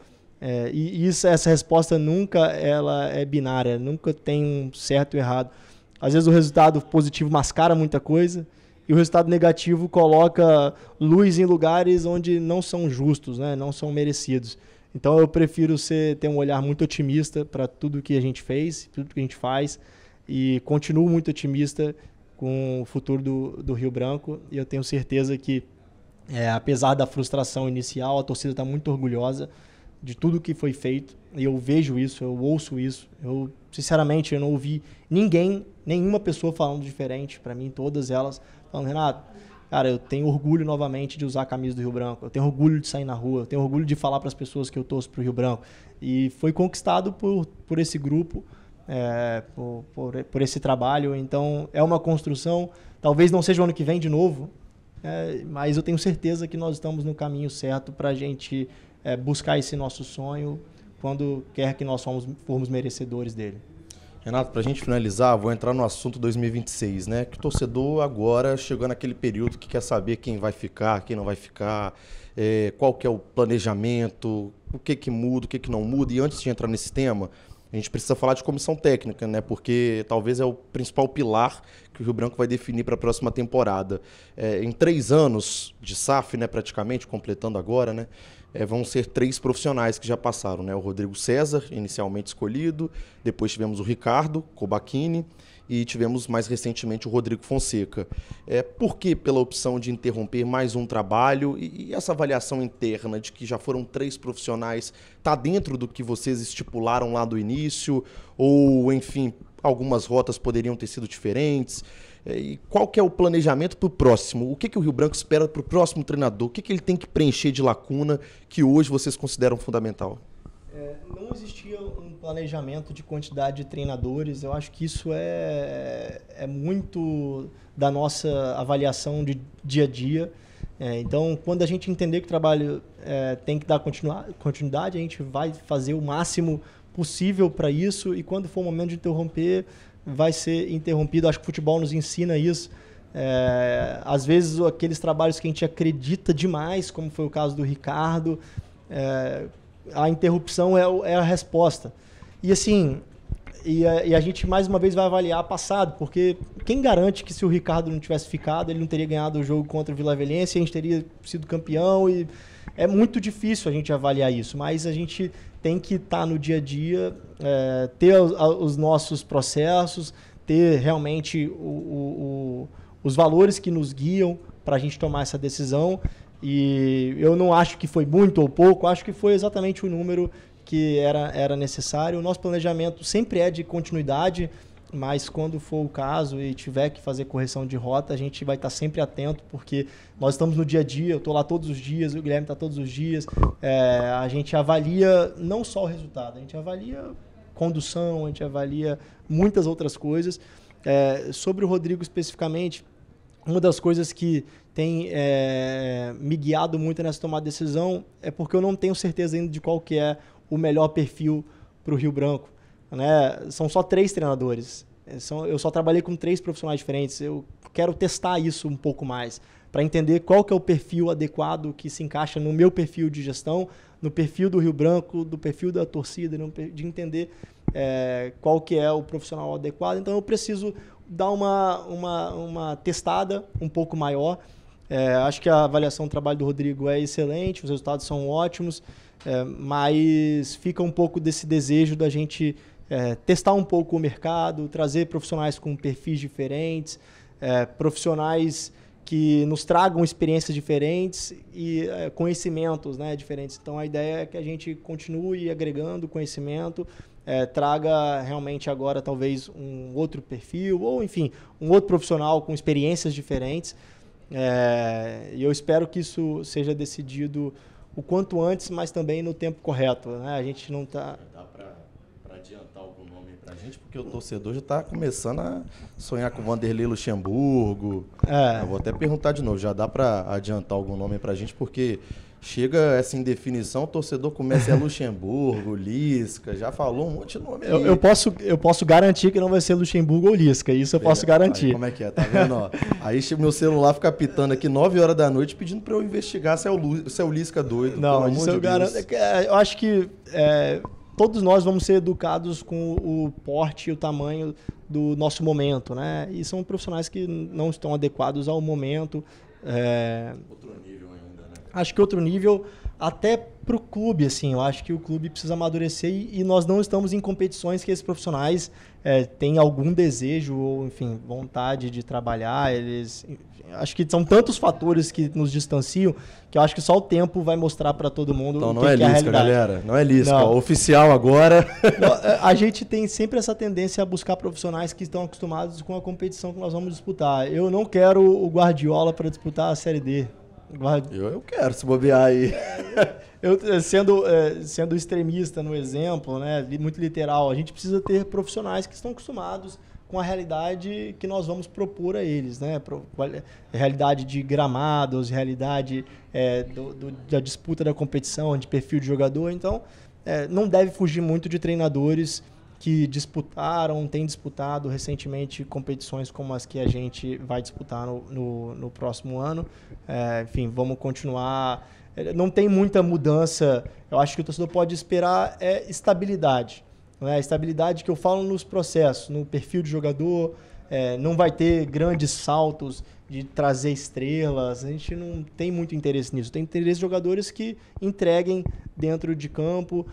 E essa resposta nunca ela é binária, nunca tem um certo e errado. Às vezes o resultado positivo mascara muita coisa e o resultado negativo coloca luz em lugares onde não são justos, né? Não são merecidos. Então eu prefiro ter um olhar muito otimista para tudo que a gente fez, tudo que a gente faz, e continuo muito otimista com o futuro do Rio Branco, e eu tenho certeza que, apesar da frustração inicial, a torcida está muito orgulhosa de tudo que foi feito, e eu vejo isso, eu ouço isso. Eu, sinceramente, eu não ouvi nenhuma pessoa falando diferente. Para mim, todas elas falando: Renato, cara, eu tenho orgulho novamente de usar a camisa do Rio Branco, eu tenho orgulho de sair na rua, eu tenho orgulho de falar para as pessoas que eu torço para o Rio Branco. E foi conquistado por esse grupo, por esse trabalho. Então, é uma construção. Talvez não seja o ano que vem de novo, mas eu tenho certeza que nós estamos no caminho certo para a gente buscar esse nosso sonho quando quer que nós formos merecedores dele. Renato, para a gente finalizar, vou entrar no assunto 2026, né? Que o torcedor agora chegou naquele período que quer saber quem vai ficar, quem não vai ficar, qual que é o planejamento, o que muda, o que não muda. E antes de entrar nesse tema, a gente precisa falar de comissão técnica, né? Porque talvez é o principal pilar que o Rio Branco vai definir para a próxima temporada. Em 3 anos de SAF, né, praticamente, completando agora, né? Vão ser 3 profissionais que já passaram, né? O Rodrigo César, inicialmente escolhido, depois tivemos o Ricardo Cobachini e tivemos mais recentemente o Rodrigo Fonseca. Por que pela opção de interromper mais um trabalho e essa avaliação interna de que já foram 3 profissionais, está dentro do que vocês estipularam lá do início? Ou, enfim, algumas rotas poderiam ter sido diferentes? E qual que é o planejamento para o próximo? O que o Rio Branco espera para o próximo treinador? O que ele tem que preencher de lacuna que hoje vocês consideram fundamental? Não existia um planejamento de quantidade de treinadores. Eu acho que isso é muito da nossa avaliação de dia a dia. Então, quando a gente entender que o trabalho tem que dar continuidade, a gente vai fazer o máximo possível para isso, e quando for o momento de interromper, vai ser interrompido. Acho que o futebol nos ensina isso. Às vezes, aqueles trabalhos que a gente acredita demais, como foi o caso do Ricardo, a interrupção é a resposta. E assim, a gente mais uma vez vai avaliar passado, porque quem garante que se o Ricardo não tivesse ficado, ele não teria ganhado o jogo contra o Vila Velhense, a gente teria sido campeão, e é muito difícil a gente avaliar isso, mas a gente tem que estar no dia a dia, ter os nossos processos, ter realmente os valores que nos guiam para a gente tomar essa decisão. E eu não acho que foi muito ou pouco, acho que foi exatamente o número que era necessário. O nosso planejamento sempre é de continuidade, mas quando for o caso e tiver que fazer correção de rota, a gente vai estar sempre atento, porque nós estamos no dia a dia, eu estou lá todos os dias, o Guilherme está todos os dias, a gente avalia não só o resultado, a gente avalia condução, a gente avalia muitas outras coisas. Sobre o Rodrigo especificamente, uma das coisas que tem me guiado muito nessa tomada de decisão é porque eu não tenho certeza ainda de qual que é o melhor perfil para o Rio Branco. Né? São só 3 treinadores. Eu só trabalhei com 3 profissionais diferentes. Eu quero testar isso um pouco mais, para entender qual que é o perfil adequado que se encaixa no meu perfil de gestão, no perfil do Rio Branco, do perfil da torcida, de entender qual que é o profissional adequado. Então eu preciso dar uma testada um pouco maior. Acho que a avaliação do trabalho do Rodrigo é excelente, os resultados são ótimos, mas fica um pouco desse desejo da gente testar um pouco o mercado, trazer profissionais com perfis diferentes, profissionais que nos tragam experiências diferentes e conhecimentos, né, diferentes. Então a ideia é que a gente continue agregando conhecimento, traga realmente agora talvez um outro perfil ou, enfim, um outro profissional com experiências diferentes. E eu espero que isso seja decidido o quanto antes, mas também no tempo correto. Né? A gente não está... Dá para adiantar algum nome para a gente? Porque o torcedor já está começando a sonhar com o Vanderlei Luxemburgo. Eu vou até perguntar de novo, já dá para adiantar algum nome para a gente? Porque chega essa indefinição, o torcedor começa Luxemburgo, Lisca, já falou um monte de nome aí. Eu posso garantir que não vai ser Luxemburgo ou Lisca, isso eu posso garantir. Aí, como é que é? Tá vendo? Ó, aí meu celular fica pitando aqui 9 horas da noite pedindo para eu investigar se é o Lisca doido. Não, isso eu garanto. Eu acho que todos nós vamos ser educados com o porte e o tamanho do nosso momento, né? E são profissionais que não estão adequados ao momento. Outro nível ainda, né? Acho que outro nível até para o clube, assim, eu acho que o clube precisa amadurecer e nós não estamos em competições que esses profissionais têm algum desejo ou, enfim, vontade de trabalhar. Acho que são tantos fatores que nos distanciam que eu acho que só o tempo vai mostrar para todo mundo então, o não que é é a Lisca, realidade. galera. Não é Lisca. Não. Ó, oficial agora. A gente tem sempre essa tendência a buscar profissionais que estão acostumados com a competição que nós vamos disputar. Eu não quero o Guardiola para disputar a Série D. Eu quero se bobear aí. Eu, sendo extremista no exemplo, né, muito literal, a gente precisa ter profissionais que estão acostumados com a realidade que nós vamos propor a eles, né? Realidade de gramados, realidade da disputa da competição, de perfil de jogador. Então, não deve fugir muito de treinadores que têm disputado recentemente competições como as que a gente vai disputar no próximo ano. Enfim, vamos continuar. Não tem muita mudança. Eu acho que o torcedor pode esperar estabilidade. Né? Estabilidade que eu falo nos processos, no perfil de jogador. Não vai ter grandes saltos de trazer estrelas. A gente não tem muito interesse nisso. Tem interesse em jogadores que entreguem dentro de campo,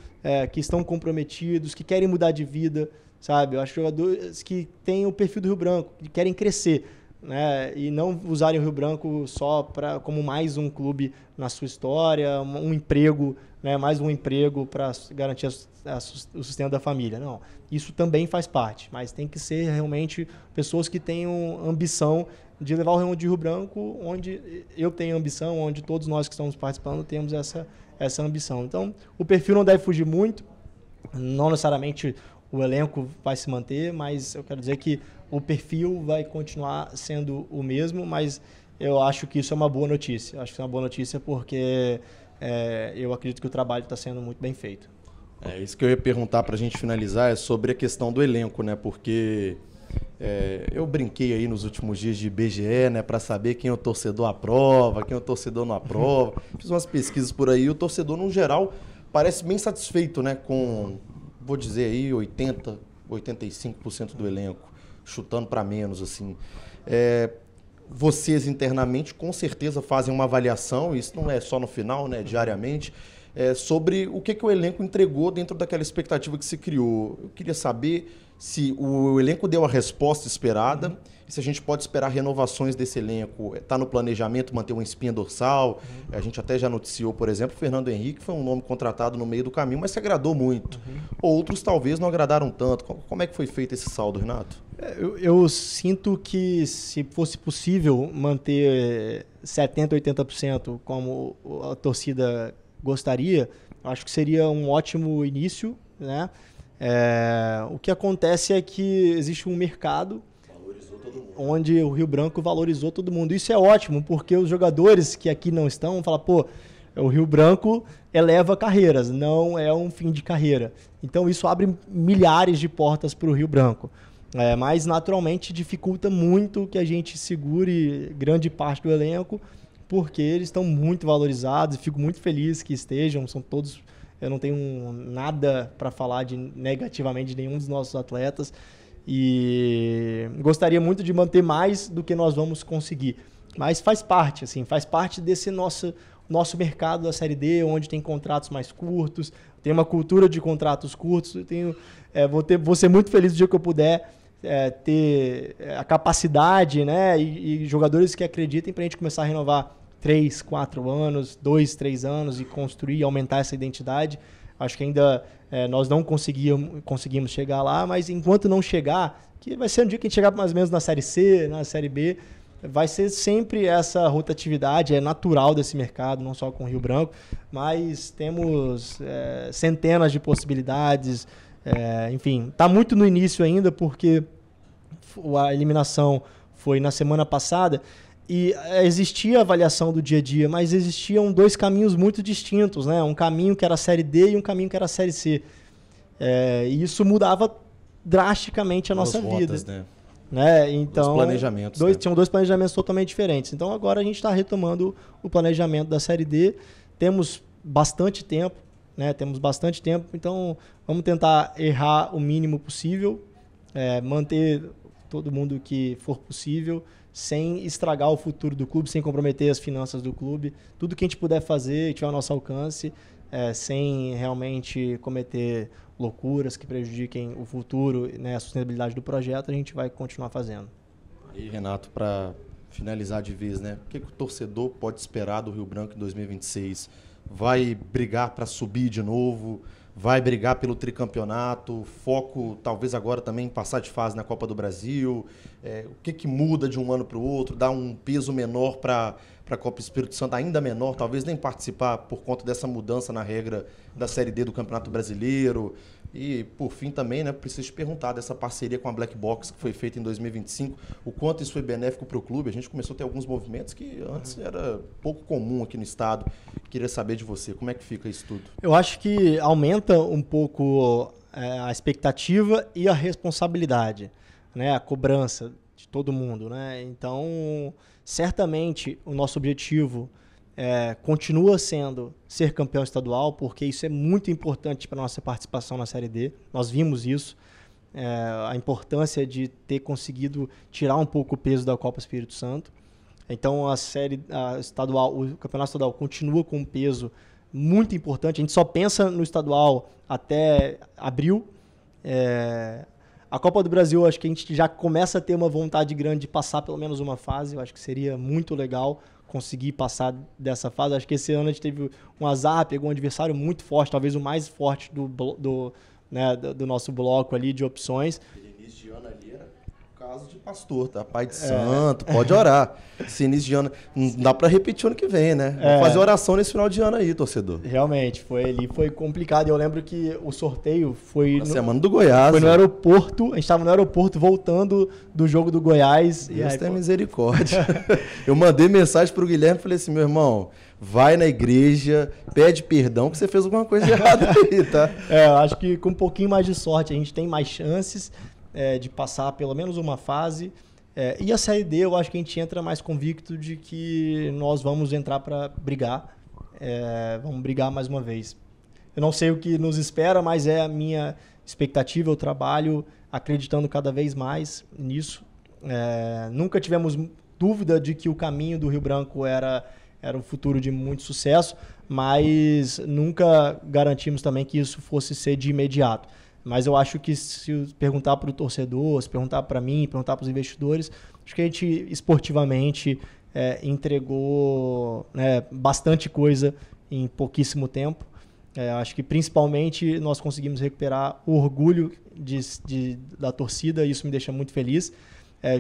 que estão comprometidos, que querem mudar de vida, sabe? Eu acho jogadores que têm o perfil do Rio Branco, que querem crescer, né? E não usarem o Rio Branco só como mais um clube na sua história, um emprego, né? Mais um emprego para garantir o sustento da família. Não, isso também faz parte, mas tem que ser realmente pessoas que tenham ambição de levar o Real de Rio Branco onde eu tenho ambição, onde todos nós que estamos participando temos essa ambição. Então, o perfil não deve fugir muito, não necessariamente o elenco vai se manter, mas eu quero dizer que o perfil vai continuar sendo o mesmo, mas eu acho que isso é uma boa notícia. Acho que é uma boa notícia porque eu acredito que o trabalho está sendo muito bem feito. Isso que eu ia perguntar para a gente finalizar é sobre a questão do elenco, né? Porque eu brinquei aí nos últimos dias de IBGE, né, para saber quem é o torcedor aprova, quem é o torcedor não aprova. Fiz umas pesquisas por aí, o torcedor, no geral, parece bem satisfeito, né, com, vou dizer aí, 80%, 85% do elenco, chutando para menos, assim. Vocês internamente, com certeza, fazem uma avaliação, isso não é só no final, né, diariamente. sobre o que o elenco entregou dentro daquela expectativa que se criou. Eu queria saber se o elenco deu a resposta esperada e se a gente pode esperar renovações desse elenco. Está no planejamento manter uma espinha dorsal? A gente até já noticiou, por exemplo, o Fernando Henrique foi um nome contratado no meio do caminho, mas se agradou muito. Outros talvez não agradaram tanto. Como é que foi feito esse saldo, Renato? Eu sinto que se fosse possível manter 70%, 80% como a torcida gostaria, acho que seria um ótimo início, né? O que acontece é que existe um mercado onde o Rio Branco valorizou todo mundo. Isso é ótimo, porque os jogadores que aqui não estão vão falar, pô, o Rio Branco eleva carreiras, não é um fim de carreira. Então isso abre milhares de portas para o Rio Branco. Mas naturalmente dificulta muito que a gente segure grande parte do elenco, porque eles estão muito valorizados e fico muito feliz que estejam, são todos... Eu não tenho nada para falar negativamente de nenhum dos nossos atletas e gostaria muito de manter mais do que nós vamos conseguir. Mas faz parte, assim, faz parte desse nosso mercado da Série D, onde tem contratos mais curtos, tem uma cultura de contratos curtos. Vou ser muito feliz no dia que eu puder ter a capacidade, né, e jogadores que acreditem para a gente começar a renovar 3, 4 anos, 2, 3 anos e construir e aumentar essa identidade. Acho que ainda nós não conseguimos chegar lá, mas enquanto não chegar, que vai ser um dia que a gente chegar mais ou menos na Série C, na Série B, vai ser sempre essa rotatividade, é natural desse mercado, não só com o Rio Branco, mas temos centenas de possibilidades, enfim, está muito no início ainda, porque a eliminação foi na semana passada, e existia a avaliação do dia a dia, mas existiam dois caminhos muito distintos, né? Um caminho que era a Série D e um caminho que era a Série C. E isso mudava drasticamente a nossa vida. Rotas, né? Então, dois planejamentos. Tinham dois planejamentos totalmente diferentes. Então agora a gente está retomando o planejamento da Série D. Temos bastante tempo, né? Então vamos tentar errar o mínimo possível, manter todo mundo que for possível, sem estragar o futuro do clube, sem comprometer as finanças do clube. Tudo que a gente puder fazer e tiver ao nosso alcance, sem realmente cometer loucuras que prejudiquem o futuro, né, a sustentabilidade do projeto, a gente vai continuar fazendo. E, Renato, para finalizar de vez, né, o que o torcedor pode esperar do Rio Branco em 2026? Vai brigar para subir de novo? Vai brigar pelo tricampeonato, foco talvez agora também em passar de fase na Copa do Brasil, o que muda de um ano para o outro, dá um peso menor para a Copa Espírito Santo, ainda menor, talvez nem participar por conta dessa mudança na regra da Série D do Campeonato Brasileiro. E, por fim, também, né, preciso te perguntar dessa parceria com a Black Box que foi feita em 2025, o quanto isso foi benéfico para o clube. A gente começou a ter alguns movimentos que antes era pouco comum aqui no estado. Queria saber de você, como é que fica isso tudo? Eu acho que aumenta um pouco a expectativa e a responsabilidade, né, a cobrança de todo mundo, né? Então, certamente, o nosso objetivo continua sendo ser campeão estadual, porque isso é muito importante para a nossa participação na Série D. Nós vimos isso, a importância de ter conseguido tirar um pouco o peso da Copa Espírito Santo. Então, o campeonato estadual continua com um peso muito importante. A gente só pensa no estadual até abril. A Copa do Brasil, acho que a gente já começa a ter uma vontade grande de passar pelo menos uma fase. Eu acho que seria muito legal conseguir passar dessa fase. Acho que esse ano a gente teve um azar, pegou um adversário muito forte, talvez o mais forte do nosso bloco ali de opções. Início de ano ali era caso de pastor, tá? Pai de santo, pode orar. Esse início de ano, não dá pra repetir ano que vem, né? Vamos fazer oração nesse final de ano aí, torcedor. Realmente, foi complicado. Eu lembro que o sorteio foi... Na semana do Goiás. Foi no aeroporto, a gente estava no aeroporto voltando do jogo do Goiás. Deus tem misericórdia. Eu mandei mensagem pro Guilherme e falei assim, meu irmão, vai na igreja, pede perdão que você fez alguma coisa errada aí, tá? Eu acho que com um pouquinho mais de sorte a gente tem mais chances de passar pelo menos uma fase. E a Série D, eu acho que a gente entra mais convicto de que nós vamos entrar para brigar. Vamos brigar mais uma vez. Eu não sei o que nos espera, mas é a minha expectativa, eu trabalho acreditando cada vez mais nisso. Nunca tivemos dúvida de que o caminho do Rio Branco era era um futuro de muito sucesso, mas nunca garantimos também que isso fosse ser de imediato. Mas eu acho que se perguntar para o torcedor, se perguntar para mim, perguntar para os investidores, acho que a gente esportivamente entregou, né, bastante coisa em pouquíssimo tempo. Acho que principalmente nós conseguimos recuperar o orgulho da torcida, e isso me deixa muito feliz.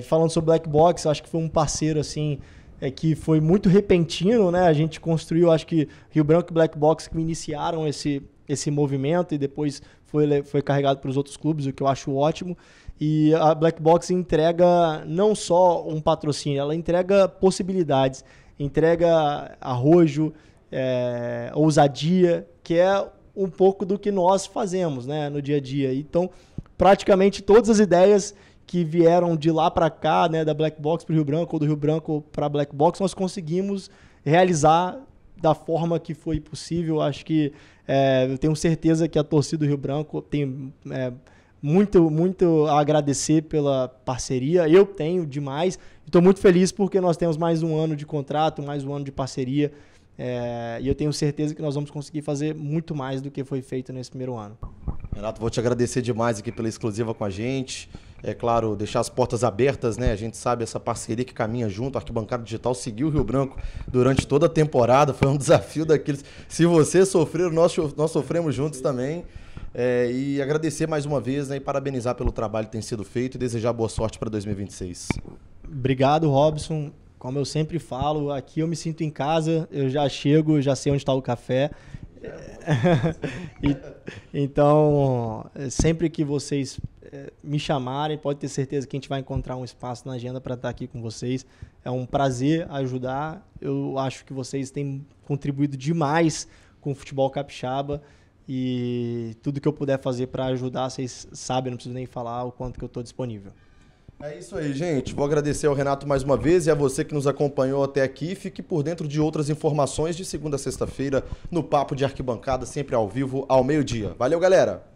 Falando sobre Black Box, acho que foi um parceiro assim, que foi muito repentino, né? A gente construiu, acho que Rio Branco e Black Box que iniciaram esse movimento e depois foi carregado para os outros clubes, o que eu acho ótimo. E a Black Box entrega não só um patrocínio, ela entrega possibilidades, entrega arrojo, ousadia, que é um pouco do que nós fazemos, né, no dia a dia. Então, praticamente todas as ideias que vieram de lá para cá, né, da Black Box para o Rio Branco, ou do Rio Branco para a Black Box, nós conseguimos realizar da forma que foi possível. Acho que eu tenho certeza que a torcida do Rio Branco tem muito a agradecer pela parceria. Eu tenho demais. Estou muito feliz porque nós temos mais um ano de contrato, mais um ano de parceria. E eu tenho certeza que nós vamos conseguir fazer muito mais do que foi feito nesse primeiro ano. Renato, vou te agradecer demais aqui pela exclusiva com a gente. É claro, deixar as portas abertas, né? A gente sabe essa parceria que caminha junto. A Arquibancada Digital seguiu o Rio Branco durante toda a temporada. Foi um desafio daqueles. Se você sofrer, nós sofremos juntos também. E agradecer mais uma vez, né, e parabenizar pelo trabalho que tem sido feito e desejar boa sorte para 2026. Obrigado, Robson. Como eu sempre falo, aqui eu me sinto em casa. Eu já chego, já sei onde está o café. Então, sempre que vocês me chamarem, pode ter certeza que a gente vai encontrar um espaço na agenda para estar aqui com vocês. É um prazer ajudar. Eu acho que vocês têm contribuído demais com o futebol capixaba e tudo que eu puder fazer para ajudar, vocês sabem, não preciso nem falar o quanto que eu estou disponível. É isso aí, gente. Vou agradecer ao Renato mais uma vez e a você que nos acompanhou até aqui. Fique por dentro de outras informações de segunda a sexta-feira no Papo de Arquibancada, sempre ao vivo, ao meio-dia. Valeu, galera!